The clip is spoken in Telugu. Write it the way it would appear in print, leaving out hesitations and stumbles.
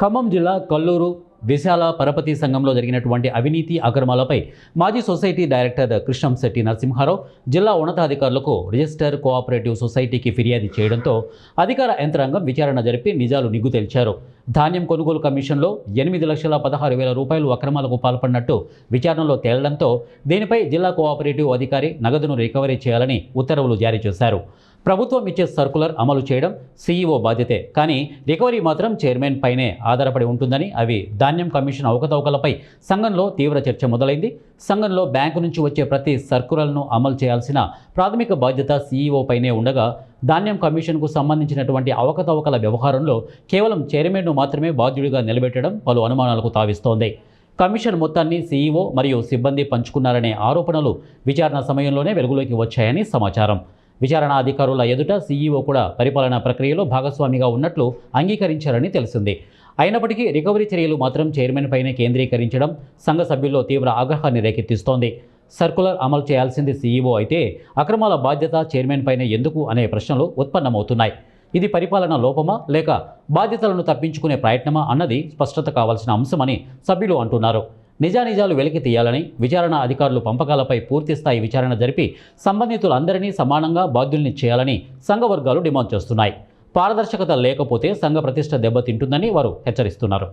ఖమ్మం జిల్లా కల్లూరు విశాల పరపతి సంఘంలో జరిగినటువంటి అవినీతి అక్రమాలపై మాజీ సొసైటీ డైరెక్టర్ కృష్ణంశెట్టి నరసింహారావు జిల్లా ఉన్నతాధికారులకు రిజిస్టర్ కోఆపరేటివ్ సొసైటీకి ఫిర్యాదు చేయడంతో అధికార యంత్రాంగం విచారణ జరిపి నిజాలు నిగ్గు తేల్చారు. ధాన్యం కొనుగోలు కమిషన్లో 8,16,000 రూపాయలు అక్రమాలకు పాల్పడినట్టు విచారణలో తేలడంతో దీనిపై జిల్లా కోఆపరేటివ్ అధికారి నగదును రికవరీ చేయాలని ఉత్తర్వులు జారీ చేశారు. ప్రభుత్వం ఇచ్చే సర్కులర్ అమలు చేయడం సీఈఓ బాధ్యతే, కానీ రికవరీ మాత్రం చైర్మన్ పైనే ఆధారపడి ఉంటుందని, అవి ధాన్యం కమిషన్ అవకతవకలపై సంఘంలో తీవ్ర చర్చ మొదలైంది. సంఘంలో బ్యాంకు నుంచి వచ్చే ప్రతి సర్కులర్ను అమలు చేయాల్సిన ప్రాథమిక బాధ్యత సీఈఓ పైనే ఉండగా, ధాన్యం కమిషన్కు సంబంధించినటువంటి అవకతవకల వ్యవహారంలో కేవలం చైర్మన్ను మాత్రమే బాధ్యుడిగా నిలబెట్టడం పలు అనుమానాలకు తావిస్తోంది. కమిషన్ మొత్తాన్ని సీఈఓ మరియు సిబ్బంది పంచుకున్నారనే ఆరోపణలు విచారణ సమయంలోనే వెలుగులోకి వచ్చాయని సమాచారం. విచారణ అధికారుల ఎదుట సీఈఓ కూడా పరిపాలనా ప్రక్రియలో భాగస్వామిగా ఉన్నట్లు అంగీకరించారని తెలిసింది. అయినప్పటికీ రికవరీ చర్యలు మాత్రం చైర్మన్ పైనే కేంద్రీకరించడం సంఘ సభ్యుల్లో తీవ్ర ఆగ్రహాన్ని రేకెత్తిస్తోంది. సర్కులర్ అమలు చేయాల్సింది సీఈఓ అయితే అక్రమాల బాధ్యత చైర్మన్ పైనే ఎందుకు అనే ప్రశ్నలు ఉత్పన్నమవుతున్నాయి. ఇది పరిపాలన లోపమా లేక బాధ్యతలను తప్పించుకునే ప్రయత్నమా అన్నది స్పష్టత కావాల్సిన అంశమని సభ్యులు అంటున్నారు. నిజానిజాలు వెలికి తీయాలని, విచారణ అధికారులు పంపకాలపై పూర్తిస్థాయి విచారణ జరిపి సంబంధితులందరినీ సమానంగా బాధ్యుల్ని చేయాలని సంఘ వర్గాలు డిమాండ్ చేస్తున్నాయి. పారదర్శకత లేకపోతే సంఘ ప్రతిష్ట దెబ్బతింటుందని వారు హెచ్చరిస్తున్నారు.